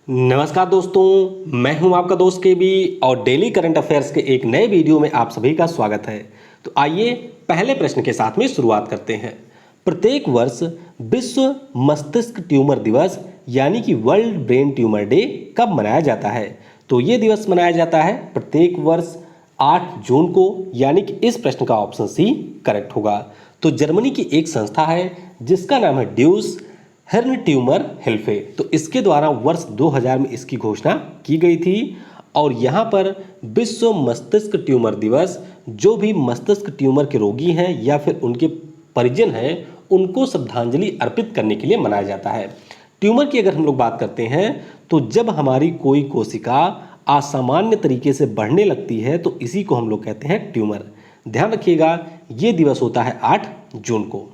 नमस्कार दोस्तों, मैं हूं आपका दोस्त के बी और डेली करंट अफेयर्स के एक नए वीडियो में आप सभी का स्वागत है। तो आइए पहले प्रश्न के साथ में शुरुआत करते हैं। प्रत्येक वर्ष विश्व मस्तिष्क ट्यूमर दिवस यानी कि वर्ल्ड ब्रेन ट्यूमर डे कब मनाया जाता है? तो ये दिवस मनाया जाता है प्रत्येक वर्ष 8 जून को, यानी कि इस प्रश्न का ऑप्शन सी करेक्ट होगा। तो जर्मनी की एक संस्था है जिसका नाम है ड्यूस हर्न ट्यूमर हेल्फे, तो इसके द्वारा वर्ष 2000 में इसकी घोषणा की गई थी। और यहाँ पर विश्व मस्तिष्क ट्यूमर दिवस जो भी मस्तिष्क ट्यूमर के रोगी हैं या फिर उनके परिजन हैं उनको श्रद्धांजलि अर्पित करने के लिए मनाया जाता है। ट्यूमर की अगर हम लोग बात करते हैं तो जब हमारी कोई कोशिका असामान्य तरीके से बढ़ने लगती है तो इसी को हम लोग कहते हैं ट्यूमर। ध्यान रखिएगा, ये दिवस होता है 8 जून को।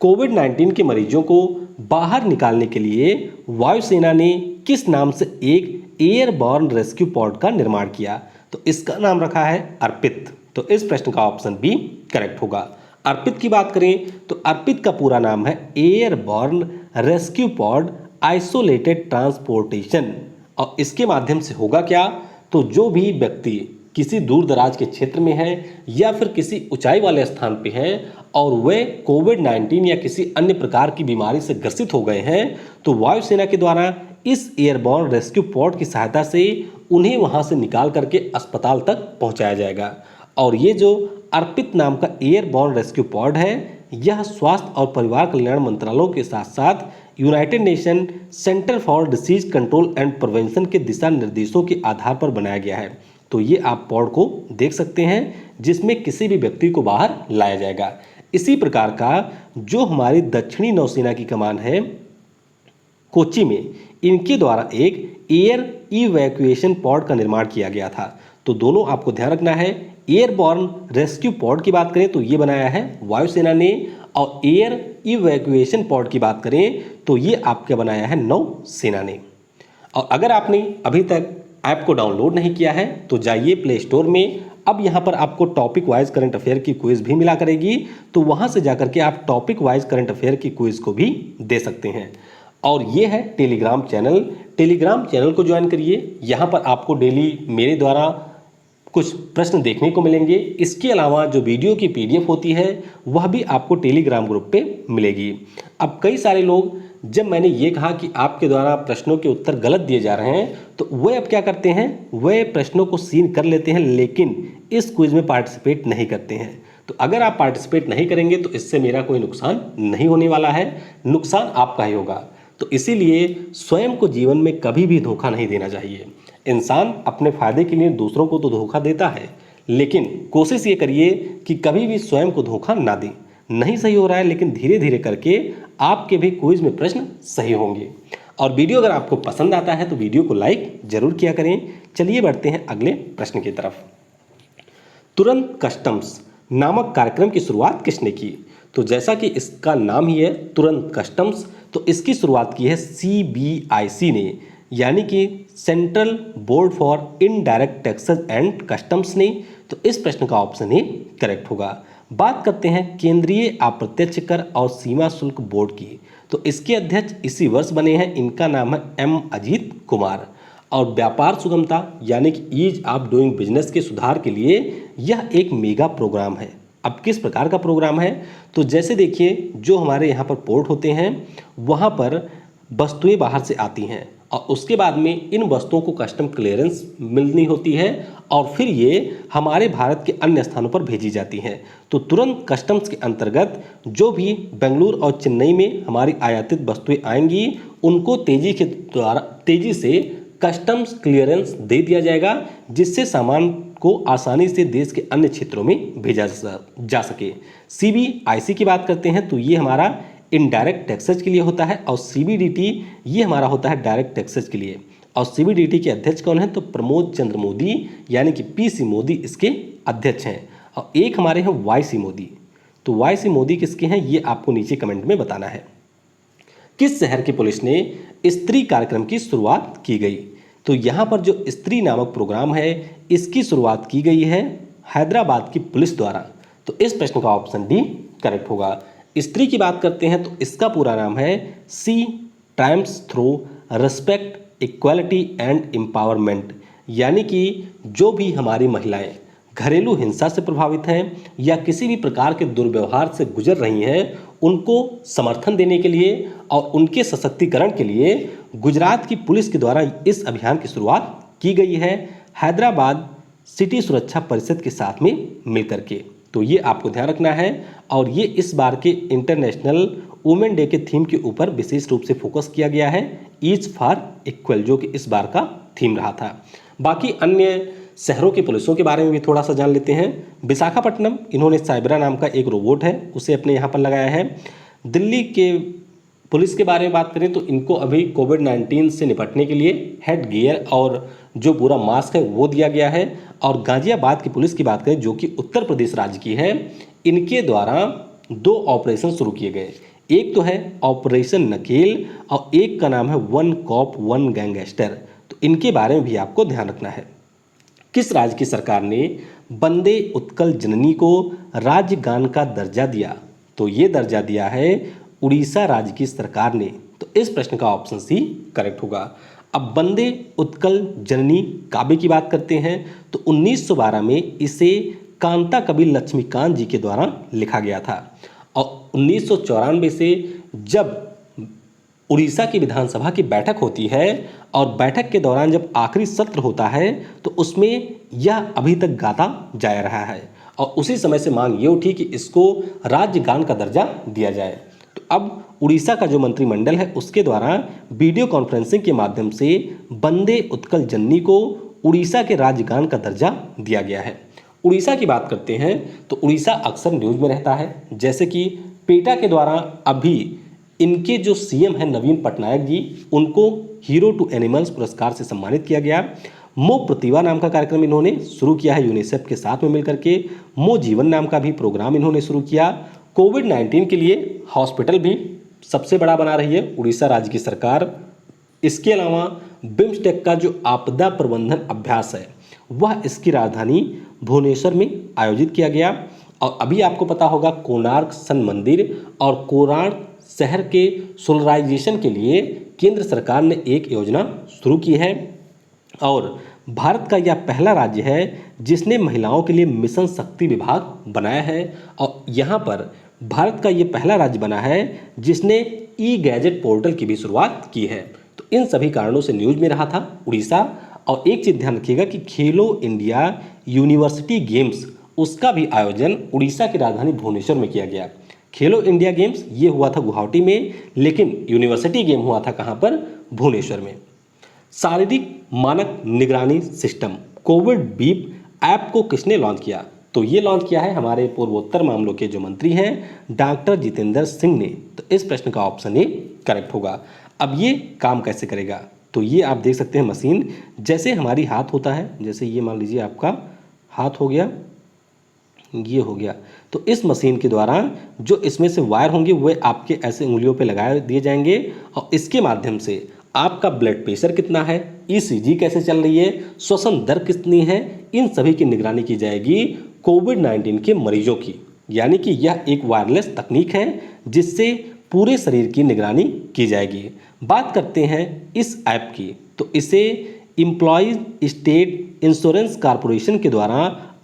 कोविड-19 के मरीजों को बाहर निकालने के लिए वायुसेना ने किस नाम से एक एयरबॉर्न रेस्क्यू पॉड का निर्माण किया? तो इसका नाम रखा है अर्पित। तो इस प्रश्न का ऑप्शन बी करेक्ट होगा। अर्पित की बात करें तो अर्पित का पूरा नाम है airborne rescue pod isolated transportation. और इसके माध्यम से होगा क्या? तो जो भी व्यक्ति किसी दूर दराज के क्षेत्र में है या फिर किसी ऊंचाई वाले स्थान पे हैं और वे कोविड-19 या किसी अन्य प्रकार की बीमारी से ग्रसित हो गए हैं तो वायुसेना के द्वारा इस एयरबॉर्न रेस्क्यू पॉड की सहायता से उन्हें वहां से निकाल करके अस्पताल तक पहुंचाया जाएगा। और ये जो अर्पित नाम का एयरबॉर्न रेस्क्यू पॉड है यह स्वास्थ्य और परिवार कल्याण मंत्रालयों के साथ साथ United nation centre for disease control and prevention के दिशा निर्देशों के आधार पर बनाया गया है। तो ये आप पॉड को देख सकते हैं जिसमें किसी भी व्यक्ति को बाहर लाया जाएगा। इसी प्रकार का जो हमारी दक्षिणी नौसेना की कमान है कोच्चि में, इनके द्वारा एक एयर इवैक्यूएशन पॉड का निर्माण किया गया था। तो दोनों आपको ध्यान रखना है। एयरबॉर्न रेस्क्यू पॉड की बात करें तो ये बनाया है वायुसेना ने, और एयर इवैक्यूएशन पॉड की बात करें तो ये आपके बनाया है नौसेना ने। और अगर आपने अभी तक ऐप को डाउनलोड नहीं किया है तो जाइए प्ले स्टोर में। अब यहाँ पर आपको टॉपिक वाइज करंट अफेयर की क्विज भी मिला करेगी, तो वहाँ से जाकर के आप टॉपिक वाइज करंट अफेयर की क्विज को भी दे सकते हैं। और ये है टेलीग्राम चैनल। टेलीग्राम चैनल को ज्वाइन करिए। यहाँ पर आपको डेली मेरे द्वारा कुछ प्रश्न देखने को मिलेंगे। इसके अलावा जो वीडियो की पीडीएफ होती है वह भी आपको टेलीग्राम ग्रुप पे मिलेगी। अब कई सारे लोग, जब मैंने ये कहा कि आपके द्वारा प्रश्नों के उत्तर गलत दिए जा रहे हैं तो वे अब क्या करते हैं, वे प्रश्नों को सीन कर लेते हैं लेकिन इस क्विज में पार्टिसिपेट नहीं करते हैं। तो अगर आप पार्टिसिपेट नहीं करेंगे तो इससे मेरा कोई नुकसान नहीं होने वाला है, नुकसान आपका ही होगा। तो इसीलिए स्वयं को जीवन में कभी भी धोखा नहीं देना चाहिए। इंसान अपने फायदे के लिए दूसरों को तो धोखा देता है, लेकिन कोशिश ये करिए कि कभी भी स्वयं को धोखा ना दें। नहीं सही हो रहा है लेकिन धीरे धीरे करके आपके भी क्विज में प्रश्न सही होंगे। और वीडियो अगर आपको पसंद आता है तो वीडियो को लाइक जरूर किया करें। चलिए बढ़ते हैं अगले प्रश्न की तरफ। तुरंत कस्टम्स नामक कार्यक्रम की शुरुआत किसने की? तो जैसा कि इसका नाम ही है तुरंत कस्टम्स, तो इसकी शुरुआत की है CBIC ने, यानी कि central board for indirect taxes and customs ने। तो इस प्रश्न का ऑप्शन ए करेक्ट होगा। बात करते हैं केंद्रीय अप्रत्यक्ष कर और सीमा शुल्क बोर्ड की, तो इसके अध्यक्ष इसी वर्ष बने हैं। इनका नाम है M अजीत कुमार। और व्यापार सुगमता यानी कि ईज ऑफ डूइंग बिजनेस के सुधार के लिए यह एक मेगा प्रोग्राम है। अब किस प्रकार का प्रोग्राम है? तो जैसे देखिए, जो हमारे यहाँ पर पोर्ट होते हैं वहाँ पर वस्तुएं बाहर से आती हैं और उसके बाद में इन वस्तुओं को कस्टम क्लियरेंस मिलनी होती है और फिर ये हमारे भारत के अन्य स्थानों पर भेजी जाती हैं। तो तुरंत कस्टम्स के अंतर्गत जो भी बेंगलुरु और चेन्नई में हमारी आयातित वस्तुएं आएंगी उनको तेजी से कस्टम्स क्लियरेंस दे दिया जाएगा, जिससे सामान को आसानी से देश के अन्य क्षेत्रों में भेजा जा सके। CBIC की बात करते हैं तो ये हमारा इनडायरेक्ट टैक्सेस के लिए होता है और CBDT ये हमारा होता है डायरेक्ट टैक्सेस के लिए। और CBDT के अध्यक्ष कौन है? तो प्रमोद चंद्र मोदी यानी कि PC मोदी इसके अध्यक्ष हैं। और एक हमारे हैं YC मोदी। तो YC मोदी किसके हैं ये आपको नीचे कमेंट में बताना है। किस शहर की पुलिस ने स्त्री कार्यक्रम की शुरुआत की गई? तो यहाँ पर जो स्त्री नामक प्रोग्राम है इसकी शुरुआत की गई है हैदराबाद की पुलिस द्वारा। तो इस प्रश्न का ऑप्शन डी करेक्ट होगा। स्त्री की बात करते हैं तो इसका पूरा नाम है C times through respect equality and empowerment, यानी कि जो भी हमारी महिलाएं घरेलू हिंसा से प्रभावित हैं या किसी भी प्रकार के दुर्व्यवहार से गुजर रही हैं, उनको समर्थन देने के लिए और उनके सशक्तिकरण के लिए गुजरात की पुलिस के द्वारा इस अभियान की शुरुआत की गई है, हैदराबाद सिटी सुरक्षा परिषद के साथ में मिलकर के। तो ये आपको ध्यान रखना है, और ये इस बार के इंटरनेशनल वुमेन डे के थीम के ऊपर विशेष रूप से फोकस किया गया है, ईच फॉर इक्वल, जो कि इस बार का थीम रहा था। बाकी अन्य शहरों की पुलिसों के बारे में भी थोड़ा सा जान लेते हैं। विशाखापट्टनम, इन्होंने साइबरा नाम का एक रोबोट है उसे अपने यहाँ पर लगाया है। दिल्ली के पुलिस के बारे में बात करें तो इनको अभी कोविड-19 से निपटने के लिए हेड गियर और जो पूरा मास्क है वो दिया गया है। और गाजियाबाद की पुलिस की बात करें जो कि उत्तर प्रदेश राज्य की है, इनके द्वारा 2 ऑपरेशन शुरू किए गए। एक तो है ऑपरेशन नकेल और एक का नाम है वन कॉप वन गैंगस्टर। तो इनके बारे में भी आपको ध्यान रखना है। किस राज्य की सरकार ने वंदे उत्कल जननी को राज्य गान का दर्जा दिया? तो ये दर्जा दिया है उड़ीसा राज्य की सरकार ने। तो इस प्रश्न का ऑप्शन सी करेक्ट होगा। अब वंदे उत्कल जननी काव्य की बात करते हैं तो 1912 में इसे कांता कवि लक्ष्मीकांत जी के द्वारा लिखा गया था, और 1994 से जब उड़ीसा की विधानसभा की बैठक होती है और बैठक के दौरान जब आखिरी सत्र होता है तो उसमें यह अभी तक गाता जा रहा है, और उसी समय से मांग ये उठी कि इसको राज्य गान का दर्जा दिया जाए। तो अब उड़ीसा का जो मंत्रिमंडल है उसके द्वारा वीडियो कॉन्फ्रेंसिंग के माध्यम से वंदे उत्कल जननी को उड़ीसा के राज्य गान का दर्जा दिया गया है। उड़ीसा की बात करते हैं तो उड़ीसा अक्सर न्यूज़ में रहता है, जैसे कि पेटा के द्वारा अभी इनके जो सीएम हैं नवीन पटनायक जी, उनको हीरो टू एनिमल्स पुरस्कार से सम्मानित किया गया। मो प्रतिभा नाम का कार्यक्रम इन्होंने शुरू किया है यूनिसेफ के साथ में मिलकर के। मो जीवन नाम का भी प्रोग्राम इन्होंने शुरू किया। कोविड-19 के लिए हॉस्पिटल भी सबसे बड़ा बना रही है उड़ीसा राज्य की सरकार। इसके अलावा बिम्स्टेक का जो आपदा प्रबंधन अभ्यास है वह इसकी राजधानी भुवनेश्वर में आयोजित किया गया। और अभी आपको पता होगा कोणार्क सन मंदिर और कोणार्क शहर के सोलराइजेशन के लिए केंद्र सरकार ने एक योजना शुरू की है, और भारत का यह पहला राज्य है जिसने महिलाओं के लिए मिशन शक्ति विभाग बनाया है। और यहाँ पर भारत का ये पहला राज्य बना है जिसने ई गैजेट पोर्टल की भी शुरुआत की है। तो इन सभी कारणों से न्यूज़ में रहा था उड़ीसा। और एक चीज़ ध्यान रखिएगा कि खेलो इंडिया यूनिवर्सिटी गेम्स, उसका भी आयोजन उड़ीसा की राजधानी भुवनेश्वर में किया गया। खेलो इंडिया गेम्स ये हुआ था गुवाहाटी में, लेकिन यूनिवर्सिटी गेम हुआ था कहाँ पर? भुवनेश्वर में। शारीरिक मानक निगरानी सिस्टम कोविड बीप ऐप को किसने लॉन्च किया? तो ये लॉन्च किया है हमारे पूर्वोत्तर मामलों के जो मंत्री हैं डॉक्टर जितेंद्र सिंह ने। तो इस प्रश्न का ऑप्शन ए करेक्ट होगा। अब ये काम कैसे करेगा? तो ये आप देख सकते हैं मशीन, जैसे हमारी हाथ होता है, जैसे ये मान लीजिए आपका हाथ हो गया, ये हो गया, तो इस मशीन के द्वारा जो इसमें से वायर होंगे वे आपके ऐसे उंगलियों पे लगा दिए जाएंगे, और इसके माध्यम से आपका ब्लड प्रेशर कितना है, ईसीजी कैसे चल रही है, श्वसन दर कितनी है, इन सभी की निगरानी की जाएगी कोविड-19 के मरीजों की। यानी कि यह एक वायरलेस तकनीक है जिससे पूरे शरीर की निगरानी की जाएगी। बात करते हैं इस ऐप की, तो इसे एम्प्लॉयज स्टेट इंश्योरेंस कॉरपोरेशन के द्वारा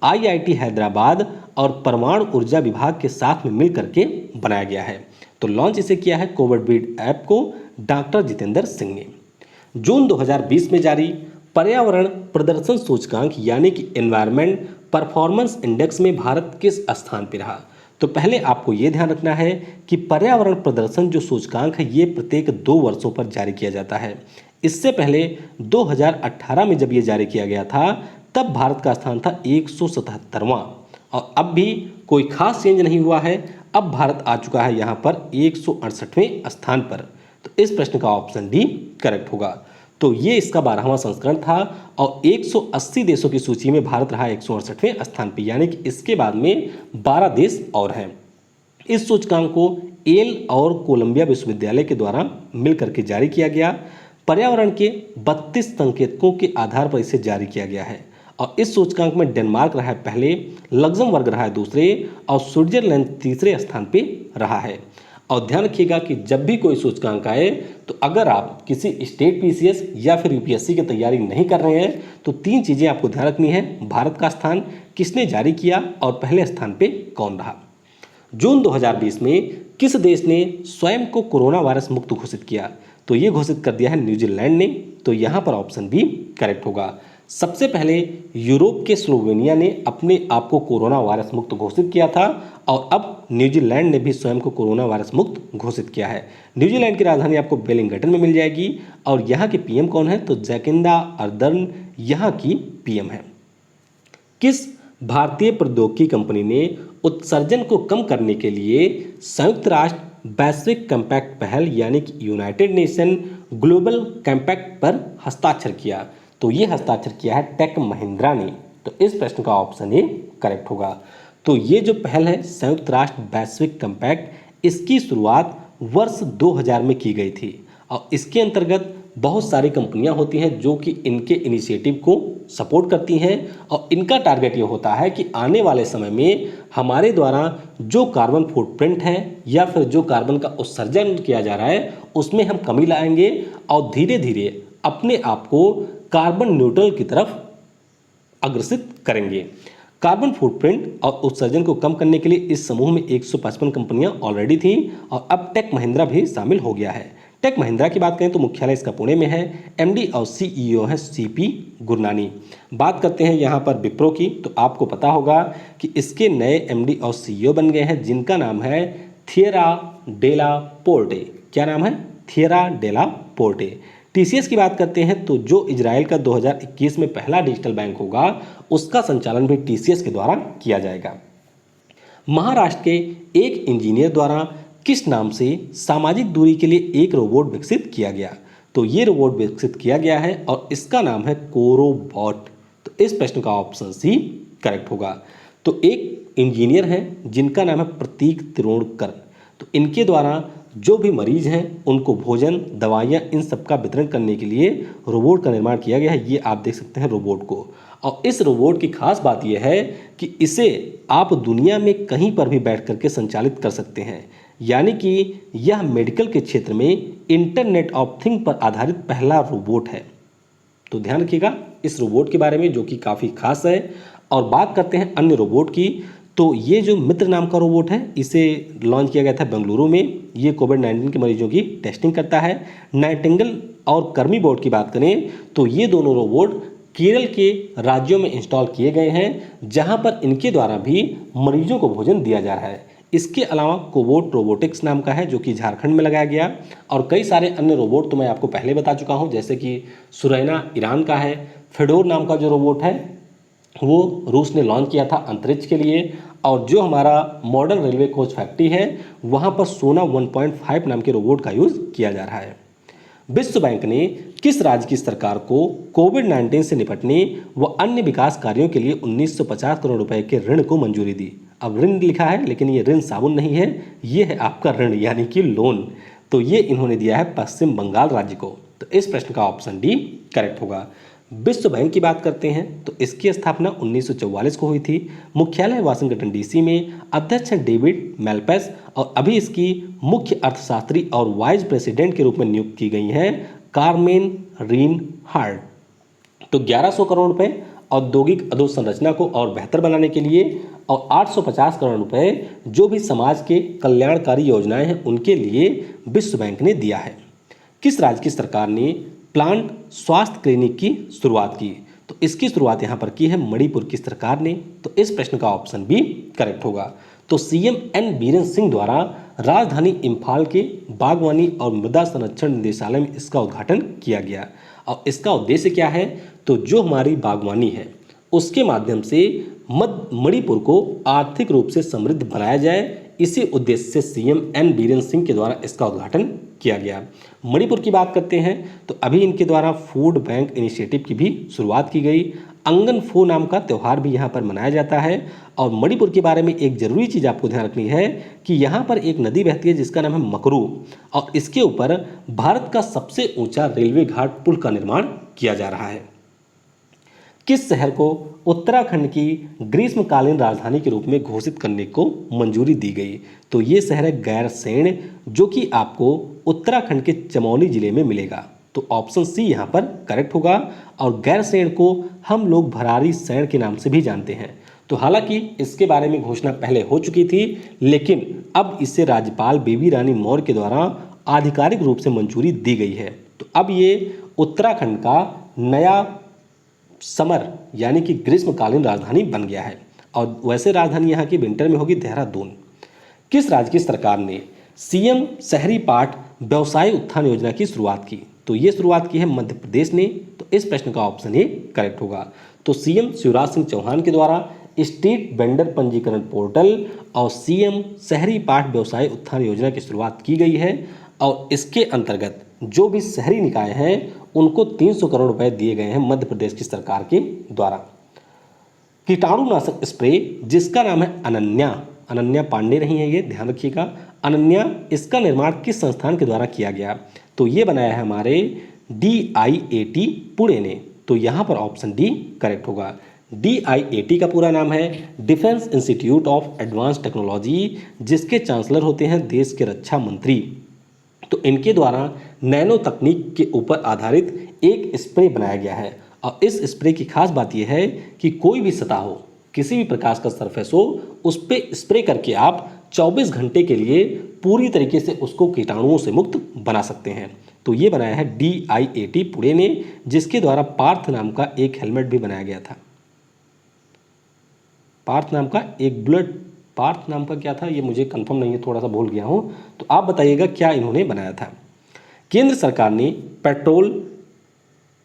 आईआईटी हैदराबाद और परमाणु ऊर्जा विभाग के साथ में मिलकर के बनाया गया है। तो लॉन्च इसे किया है कोविड बीट ऐप को डॉक्टर जितेंद्र सिंह ने। जून 2020 में जारी पर्यावरण प्रदर्शन सूचकांक यानी कि एनवायरनमेंट परफॉर्मेंस इंडेक्स में भारत किस स्थान पर रहा? तो पहले आपको ये ध्यान रखना है कि पर्यावरण प्रदर्शन जो सूचकांक है ये प्रत्येक 2 वर्षों पर जारी किया जाता है। इससे पहले 2018 में जब ये जारी किया गया था तब भारत का स्थान था 177वां, और अब भी कोई खास चेंज नहीं हुआ है। अब भारत आ चुका है यहाँ पर 168वें स्थान पर। तो इस प्रश्न का ऑप्शन डी करेक्ट होगा। तो ये इसका 12वां संस्करण था, और 180 देशों की सूची में भारत रहा 168वें स्थान पर, यानी कि इसके बाद में 12 देश और हैं। इस सूचकांक को येल और कोलंबिया विश्वविद्यालय के द्वारा मिलकर के जारी किया गया। पर्यावरण के 32 संकेतकों के आधार पर इसे जारी किया गया है, और इस सूचकांक में डेनमार्क रहा है पहले, लग्जमबर्ग रहा है दूसरे, और स्विट्जरलैंड तीसरे स्थान पे रहा है। और ध्यान रखिएगा कि जब भी कोई सूचकांक आए तो अगर आप किसी स्टेट पीसीएस या फिर यूपीएससी की तैयारी नहीं कर रहे हैं तो 3 चीज़ें आपको ध्यान रखनी है। भारत का स्थान, किसने जारी किया और पहले स्थान पे कौन रहा। जून 2020 में किस देश ने स्वयं को कोरोना वायरस मुक्त घोषित किया? तो ये घोषित कर दिया है न्यूजीलैंड ने। तो यहाँ पर ऑप्शन बी करेक्ट होगा। सबसे पहले यूरोप के स्लोवेनिया ने अपने आप को कोरोना वायरस मुक्त घोषित किया था और अब न्यूजीलैंड ने भी स्वयं को कोरोना वायरस मुक्त घोषित किया है। न्यूजीलैंड की राजधानी आपको वेलिंगटन में मिल जाएगी और यहाँ के पीएम कौन है? तो जैकिंडा अर्दर्न यहाँ की पीएम है। किस भारतीय प्रौद्योगिकी कंपनी ने उत्सर्जन को कम करने के लिए संयुक्त राष्ट्र वैश्विक कम्पैक्ट पहल यानी कि यूनाइटेड नेशन ग्लोबल कम्पैक्ट पर हस्ताक्षर किया? तो ये हस्ताक्षर किया है टेक महिंद्रा ने। तो इस प्रश्न का ऑप्शन ए करेक्ट होगा। तो ये जो पहल है संयुक्त राष्ट्र वैश्विक कम्पैक्ट, इसकी शुरुआत वर्ष 2000 में की गई थी और इसके अंतर्गत बहुत सारी कंपनियां होती हैं जो कि इनके इनिशिएटिव को सपोर्ट करती हैं और इनका टारगेट ये होता है कि आने वाले समय में हमारे द्वारा जो कार्बन फुटप्रिंट है या फिर जो कार्बन का उत्सर्जन किया जा रहा है उसमें हम कमी लाएंगे और धीरे धीरे अपने आप को कार्बन न्यूट्रल की तरफ अग्रसित करेंगे। कार्बन फुटप्रिंट और उत्सर्जन को कम करने के लिए इस समूह में 155 कंपनियां ऑलरेडी थी और अब टेक महिंद्रा भी शामिल हो गया है। टेक महिंद्रा की बात करें तो मुख्यालय इसका पुणे में है। एमडी और सीईओ है सीपी गुरनानी। बात करते हैं यहाँ पर विप्रो की, तो आपको पता होगा कि इसके नए एमडी और सीईओ बन गए हैं जिनका नाम है थिएरा डेला पोर्टे। क्या नाम है? थिएरा डेला पोर्टे। टीसीएस की बात करते हैं तो जो इजराइल का 2021 में पहला डिजिटल बैंक होगा उसका संचालन भी टीसीएस के द्वारा किया जाएगा। महाराष्ट्र के एक इंजीनियर द्वारा किस नाम से सामाजिक दूरी के लिए एक रोबोट विकसित किया गया? तो ये रोबोट विकसित किया गया है और इसका नाम है कोरोबॉट। तो इस प्रश्न का ऑप्शन सी करेक्ट होगा। तो एक इंजीनियर हैं जिनका नाम है प्रतीक तिरोड़कर। तो इनके द्वारा जो भी मरीज हैं उनको भोजन, दवाइयाँ, इन सब का वितरण करने के लिए रोबोट का निर्माण किया गया है। ये आप देख सकते हैं रोबोट को। और इस रोबोट की खास बात यह है कि इसे आप दुनिया में कहीं पर भी बैठ करके संचालित कर सकते हैं, यानी कि यह मेडिकल के क्षेत्र में इंटरनेट ऑफ थिंग पर आधारित पहला रोबोट है। तो ध्यान रखिएगा इस रोबोट के बारे में जो कि काफ़ी खास है। और बात करते हैं अन्य रोबोट की, तो ये जो मित्र नाम का रोबोट है इसे लॉन्च किया गया था बेंगलुरु में। ये कोविड-19 के मरीजों की टेस्टिंग करता है। नाइटिंगेल और कर्मी बोट की बात करें तो ये दोनों रोबोट केरल के राज्यों में इंस्टॉल किए गए हैं जहां पर इनके द्वारा भी मरीजों को भोजन दिया जा रहा है। इसके अलावा कोबोट रोबोटिक्स नाम का है जो कि झारखंड में लगाया गया। और कई सारे अन्य रोबोट तो मैं आपको पहले बता चुका हूं, जैसे कि सुरैना ईरान का है। फेडोर नाम का जो रोबोट है वो रूस ने लॉन्च किया था अंतरिक्ष के लिए। और जो हमारा मॉडर्न रेलवे कोच फैक्ट्री है वहाँ पर सोना 1.5 नाम के रोबोट का यूज़ किया जा रहा है। विश्व बैंक ने किस राज्य की सरकार को कोविड-19 से निपटने व अन्य विकास कार्यों के लिए 1950 करोड़ रुपए के ऋण को मंजूरी दी? अब ऋण लिखा है लेकिन ये ऋण साबुन नहीं है, ये है आपका ऋण यानी कि लोन। तो ये इन्होंने दिया है पश्चिम बंगाल राज्य को। तो इस प्रश्न का ऑप्शन डी करेक्ट होगा। विश्व बैंक की बात करते हैं तो इसकी स्थापना 1944 को हुई थी। मुख्यालय वाशिंगटन डीसी में। अध्यक्ष हैं डेविड मैल्पैस और अभी इसकी मुख्य अर्थशास्त्री और वाइस प्रेसिडेंट के रूप में नियुक्त की गई हैं कार्मेन रीन हार्ट। तो 1100 करोड़ रुपए औद्योगिक अधोसंरचना को और बेहतर बनाने के लिए और 850 करोड़ रुपए जो भी समाज के कल्याणकारी योजनाएं हैं उनके लिए विश्व बैंक ने दिया है। किस राज्य की सरकार ने प्लांट स्वास्थ्य क्लिनिक की शुरुआत की? तो इसकी शुरुआत यहाँ पर की है मणिपुर की सरकार ने। तो इस प्रश्न का ऑप्शन भी करेक्ट होगा। तो सीएम एन बीरेन सिंह द्वारा राजधानी इम्फाल के बागवानी और मृदा संरक्षण निदेशालय में इसका उद्घाटन किया गया। और इसका उद्देश्य क्या है? तो जो हमारी बागवानी है उसके माध्यम से मणिपुर को आर्थिक रूप से समृद्ध बनाया जाए, इसी उद्देश्य से सीएम एन बीरेन सिंह के द्वारा इसका उद्घाटन किया गया। मणिपुर की बात करते हैं तो अभी इनके द्वारा फूड बैंक इनिशिएटिव की भी शुरुआत की गई। अंगन फो नाम का त्यौहार भी यहाँ पर मनाया जाता है। और मणिपुर के बारे में एक जरूरी चीज़ आपको ध्यान रखनी है कि यहाँ पर एक नदी बहती है जिसका नाम है मकरू और इसके ऊपर भारत का सबसे ऊंचा रेलवे घाट पुल का निर्माण किया जा रहा है। किस शहर को उत्तराखंड की ग्रीष्मकालीन राजधानी के रूप में घोषित करने को मंजूरी दी गई? तो ये शहर है गैरसैंण, जो कि आपको उत्तराखंड के चमोली जिले में मिलेगा। तो ऑप्शन सी यहाँ पर करेक्ट होगा। और गैरसैंण को हम लोग भरारी सैंण के नाम से भी जानते हैं। तो हालांकि इसके बारे में घोषणा पहले हो चुकी थी, लेकिन अब इसे राज्यपाल बेबी रानी मौर्य के द्वारा आधिकारिक रूप से मंजूरी दी गई है। तो अब ये उत्तराखंड का नया समर यानी कि ग्रीष्मकालीन राजधानी बन गया है। और वैसे राजधानी यहाँ की विंटर में होगी देहरादून। किस राज्य की सरकार ने सीएम शहरी पाठ व्यवसाय उत्थान योजना की शुरुआत की? तो ये शुरुआत की है मध्य प्रदेश ने। तो इस प्रश्न का ऑप्शन ए करेक्ट होगा। तो सीएम शिवराज सिंह चौहान के द्वारा स्ट्रीट वेंडर पंजीकरण पोर्टल और सीएम शहरी पाठ व्यवसाय उत्थान योजना की शुरुआत की गई है। और इसके अंतर्गत जो भी शहरी निकाय हैं उनको 300 करोड़ रुपए दिए गए हैं मध्य प्रदेश की सरकार के द्वारा। कीटाणुनाशक स्प्रे जिसका नाम है अनन्या, अनन्या पांडे नहीं है ये, ध्यान रखिएगा। अनन्या, इसका निर्माण किस संस्थान के द्वारा किया गया? तो ये बनाया है हमारे DIAT पुणे ने। तो यहाँ पर ऑप्शन डी करेक्ट होगा। DIAT का पूरा नाम है defence institute of advance technology, जिसके चांसलर होते हैं देश के रक्षा मंत्री। तो इनके द्वारा नैनो तकनीक के ऊपर आधारित एक स्प्रे बनाया गया है। और इस स्प्रे की खास बात यह है कि कोई भी सतह हो, किसी भी प्रकार का सरफेस हो, उस पर स्प्रे करके आप 24 घंटे के लिए पूरी तरीके से उसको कीटाणुओं से मुक्त बना सकते हैं। तो ये बनाया है DIAT पुणे ने, जिसके द्वारा पार्थ नाम का एक हेलमेट भी बनाया गया था। पार्थ नाम का एक बुलेट, पार्थ नाम का क्या था ये मुझे कंफर्म नहीं है, थोड़ा सा भूल गया हूँ। तो आप बताइएगा क्या इन्होंने बनाया था। केंद्र सरकार ने पेट्रोल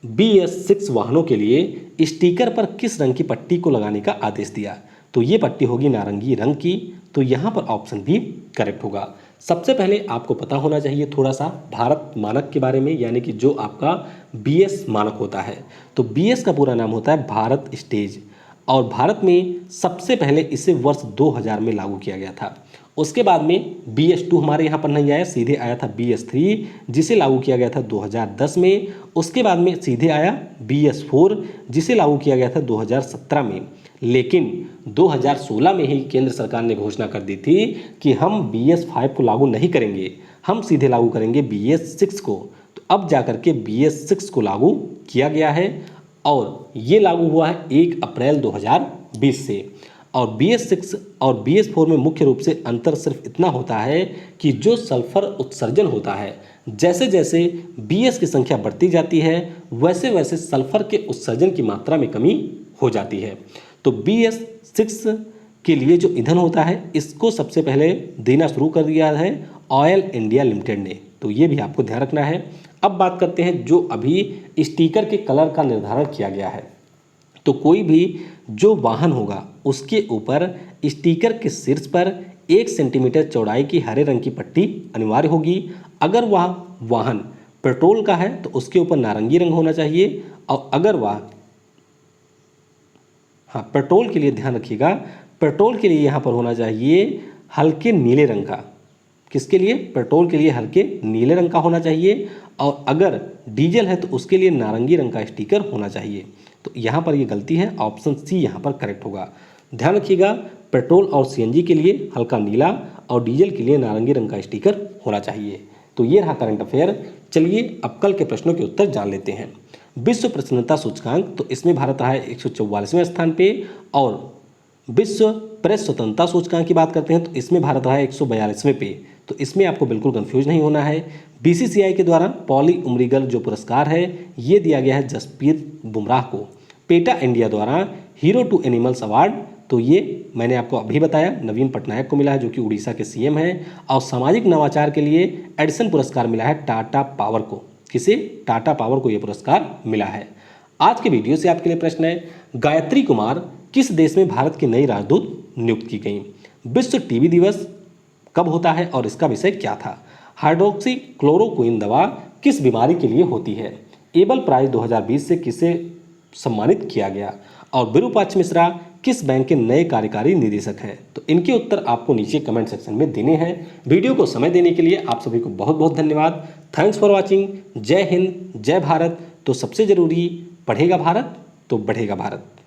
BS6 वाहनों के लिए स्टिकर पर किस रंग की पट्टी को लगाने का आदेश दिया? तो ये पट्टी होगी नारंगी रंग की। तो यहाँ पर ऑप्शन भी करेक्ट होगा। सबसे पहले आपको पता होना चाहिए थोड़ा सा भारत मानक के बारे में, यानी कि जो आपका BS मानक होता है। तो BS का पूरा नाम होता है भारत स्टेज। और भारत में सबसे पहले इसे वर्ष 2000 में लागू किया गया था। उसके बाद में BS2 हमारे यहाँ पर नहीं आया, सीधे आया था BS3, जिसे लागू किया गया था 2010 में। उसके बाद में सीधे आया BS4, जिसे लागू किया गया था 2017 में। लेकिन 2016 में ही केंद्र सरकार ने घोषणा कर दी थी कि हम BS5 को लागू नहीं करेंगे, हम सीधे लागू करेंगे BS6 को। तो अब जाकर के BS6 को लागू किया गया है और ये लागू हुआ है 1 अप्रैल 2020 से। और BS6 और BS4 में मुख्य रूप से अंतर सिर्फ इतना होता है कि जो सल्फर उत्सर्जन होता है, जैसे जैसे BS की संख्या बढ़ती जाती है वैसे वैसे सल्फर के उत्सर्जन की मात्रा में कमी हो जाती है। तो BS6 के लिए जो ईंधन होता है इसको सबसे पहले देना शुरू कर दिया है ऑयल इंडिया लिमिटेड ने। तो ये भी आपको ध्यान रखना है। अब बात करते हैं जो अभी स्टिकर के कलर का निर्धारण किया गया है। तो कोई भी जो वाहन होगा उसके ऊपर स्टिकर के शीर्ष पर 1 सेंटीमीटर चौड़ाई की हरे रंग की पट्टी अनिवार्य होगी। अगर वह वाहन पेट्रोल का है तो उसके ऊपर नारंगी रंग होना चाहिए। और अगर वह पेट्रोल के लिए ध्यान रखिएगा, पेट्रोल के लिए यहाँ पर होना चाहिए हल्के नीले रंग का। किसके लिए? पेट्रोल के लिए हल्के नीले रंग का होना चाहिए। और अगर डीजल है तो उसके लिए नारंगी रंग का स्टिकर होना चाहिए। तो यहाँ पर ये गलती है, ऑप्शन सी यहाँ पर करेक्ट होगा। ध्यान रखिएगा, पेट्रोल और CNG के लिए हल्का नीला और डीजल के लिए नारंगी रंग का स्टिकर होना चाहिए। तो ये रहा करंट अफेयर। चलिए अब कल के प्रश्नों के उत्तर जान लेते हैं। विश्व प्रसन्नता सूचकांक, तो इसमें भारत रहा है 144वें स्थान पे। और विश्व प्रेस स्वतंत्रता सूचकांक की बात करते हैं तो इसमें भारत रहा है 142वें पे। तो इसमें आपको बिल्कुल कंफ्यूज नहीं होना है। BCCI के द्वारा पॉली उमरीगर जो पुरस्कार है ये दिया गया है जसप्रीत बुमराह को। पेटा इंडिया द्वारा हीरो टू एनिमल्स अवार्ड, तो ये मैंने आपको अभी बताया नवीन पटनायक को मिला है जो कि उड़ीसा के CM हैं। और सामाजिक नवाचार के लिए एडिसन पुरस्कार मिला है टाटा पावर को। किसे? टाटा पावर को ये पुरस्कार मिला है। आज के वीडियो से आपके लिए प्रश्न है, गायत्री कुमार किस देश में भारत की नई राजदूत नियुक्त की गई? विश्व टीबी दिवस कब होता है और इसका विषय क्या था? हाइड्रोक्सी क्लोरोक्विन दवा किस बीमारी के लिए होती है? एबल प्राइज 2020 से किसे सम्मानित किया गया? और विरूपाक्ष मिश्रा किस बैंक के नए कार्यकारी निदेशक हैं? तो इनके उत्तर आपको नीचे कमेंट सेक्शन में देने हैं। वीडियो को समय देने के लिए आप सभी को बहुत बहुत धन्यवाद। Thanks for watching. जय हिंद, जय भारत। तो सबसे जरूरी, पढ़ेगा भारत तो बढ़ेगा भारत।